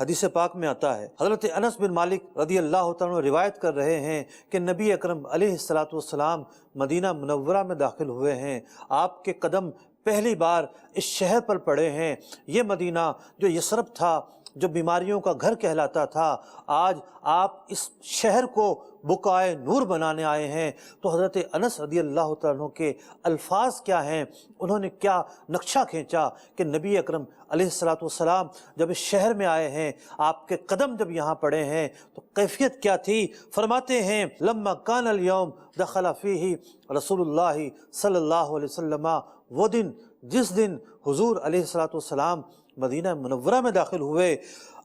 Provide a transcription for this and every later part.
حدیث پاک میں آتا ہے، حضرت انس بن مالک رضی اللہ تعالیٰ عنہ روایت کر رہے ہیں کہ نبی اکرم علیہ الصلاۃ والسلام مدینہ منورہ میں داخل ہوئے ہیں، آپ کے قدم پہلی بار اس شہر پر پڑے ہیں۔ یہ مدینہ جو یثرب تھا، جو بیماریوں کا گھر کہلاتا تھا، آج آپ اس شہر کو بقائے نور بنانے آئے ہیں۔ تو حضرت انس رضی اللہ تعالیٰ عنہ کے الفاظ کیا ہیں، انہوں نے کیا نقشہ کھینچا کہ نبی اکرم علیہ الصلاۃ والسلام جب اس شہر میں آئے ہیں، آپ کے قدم جب یہاں پڑے ہیں تو کیفیت کیا تھی۔ فرماتے ہیں لما کان الیوم دخل فیہ رسول اللہ صلی اللہ علیہ وسلم، وہ دن جس دن حضور علیہ الصلاۃ والسلام مدینہ منورہ میں داخل ہوئے،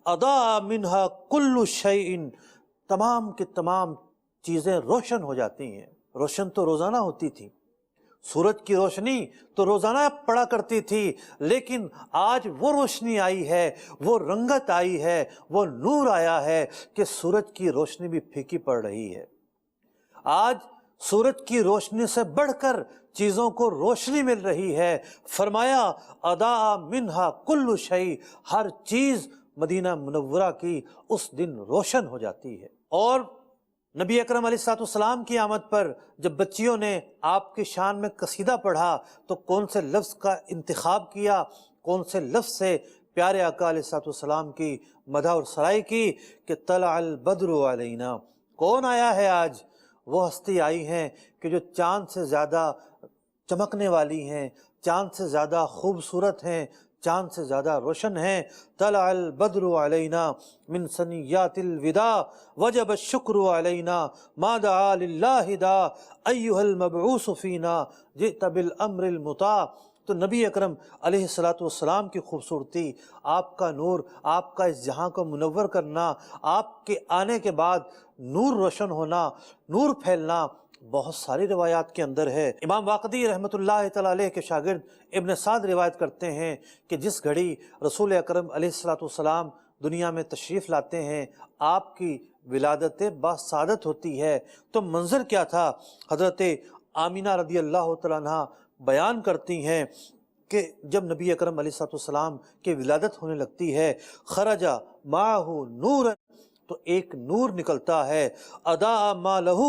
اضاء منہا کل شیء، تمام کی تمام چیزیں روشن ہو جاتی ہیں۔ روشن تو روزانہ ہوتی تھی، سورج کی روشنی تو روزانہ پڑا کرتی تھی، لیکن آج وہ روشنی آئی ہے، وہ رنگت آئی ہے، وہ نور آیا ہے کہ سورج کی روشنی بھی پھیکی پڑ رہی ہے۔ آج سورج کی روشنی سے بڑھ کر چیزوں کو روشنی مل رہی ہے۔ فرمایا اضاء منہا کل شیء، ہر چیز مدینہ منورہ کی اس دن روشن ہو جاتی ہے۔ اور نبی اکرم علیہ الصلوۃ والسلام کی آمد پر جب بچیوں نے آپ کی شان میں قصیدہ پڑھا تو کون سے لفظ کا انتخاب کیا، کون سے لفظ سے پیارے آقا علیہ الصلوۃ والسلام کی مدح اور سرائی کی کہ طلع البدر علینا، کون آیا ہے آج؟ وہ ہستی آئی ہیں کہ جو چاند سے زیادہ چمکنے والی ہیں، چاند سے زیادہ خوبصورت ہیں، چاند سے زیادہ روشن ہیں۔ طلع البدر علینا من ثنیات الوداع وجب الشکر علینا ما دعا للہ دا ایہا المبعوث فینا جئت بالامر المطاع۔ تو نبی اکرم علیہ الصلوۃ والسلام کی خوبصورتی، آپ کا نور، آپ کا اس جہاں کو منور کرنا، آپ کے آنے کے بعد نور روشن ہونا، نور پھیلنا، بہت ساری روایات کے اندر ہے۔ امام واقدی رحمۃ اللہ تعالیٰ علیہ کے شاگرد ابن سعد روایت کرتے ہیں کہ جس گھڑی رسول اکرم علیہ الصلوۃ والسلام دنیا میں تشریف لاتے ہیں، آپ کی ولادت باسعادت ہوتی ہے، تو منظر کیا تھا۔ حضرت آمینہ رضی اللہ تعالیٰ عنہ بیان کرتی ہیں کہ جب نبی اکرم علیہ الصلوۃ والسلام کی ولادت ہونے لگتی ہے، خرج معہ نور، تو ایک نور نکلتا ہے، اضاء ما لہ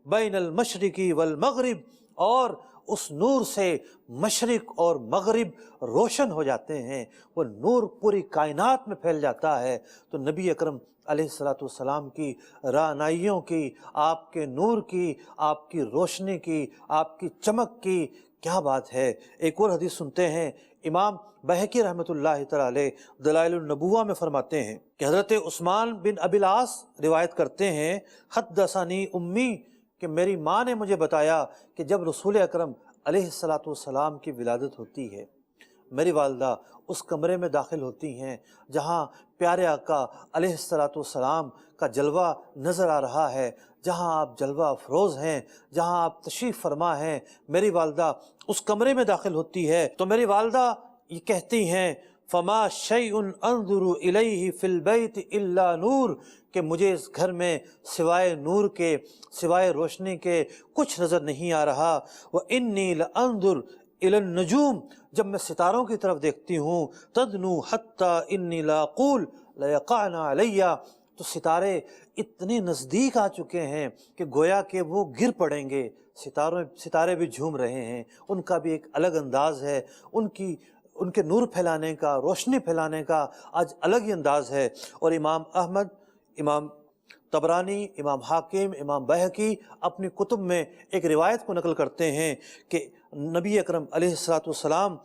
بین المشرق والمغرب، اور اس نور سے مشرق اور مغرب روشن ہو جاتے ہیں، وہ نور پوری کائنات میں پھیل جاتا ہے۔ تو نبی اکرم علیہ الصلوۃ والسلام کی رعنائیوں کی، آپ کے نور کی، آپ کی روشنی کی، آپ کی چمک کی کیا بات ہے۔ ایک اور حدیث سنتے ہیں، امام بہقی رحمۃ اللہ تعالیٰ علیہ دلائل النبوہ میں فرماتے ہیں کہ حضرت عثمان بن ابی العاص روایت کرتے ہیں، حدثنی امی، کہ میری ماں نے مجھے بتایا کہ جب رسول اکرم علیہ الصلوۃ والسلام کی ولادت ہوتی ہے، میری والدہ اس کمرے میں داخل ہوتی ہیں جہاں پیارے آقا علیہ الصلوۃ والسلام کا جلوہ نظر آ رہا ہے، جہاں آپ جلوہ افروز ہیں، جہاں آپ تشریف فرما ہیں۔ میری والدہ اس کمرے میں داخل ہوتی ہے تو میری والدہ یہ کہتی ہیں، فما شیء انظر الیہ فی البیت الا نور، کہ مجھے اس گھر میں سوائے نور کے، سوائے روشنی کے کچھ نظر نہیں آ رہا۔ وانی لانظر الی النجوم، جب میں ستاروں کی طرف دیکھتی ہوں، تدنو حتی انی لاقول لیقعن علی، تو ستارے اتنے نزدیک آ چکے ہیں کہ گویا کہ وہ گر پڑیں گے۔ ستارے بھی جھوم رہے ہیں، ان کا بھی ایک الگ انداز ہے، ان کے نور پھیلانے کا، روشنی پھیلانے کا آج الگ ہی انداز ہے۔ اور امام احمد، امام طبرانی، امام حاکم، امام بہقی اپنی کتب میں ایک روایت کو نقل کرتے ہیں کہ نبی اکرم علیہ الصلوۃ والسلام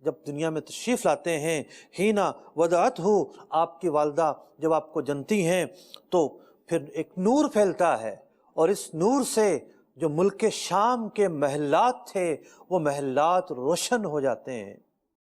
جب دنیا میں تشریف لاتے ہیں، ہینا ودعتہ، آپ کی والدہ جب آپ کو جنتی ہیں تو پھر ایک نور پھیلتا ہے، اور اس نور سے جو ملک شام کے محلات تھے وہ محلات روشن ہو جاتے ہیں۔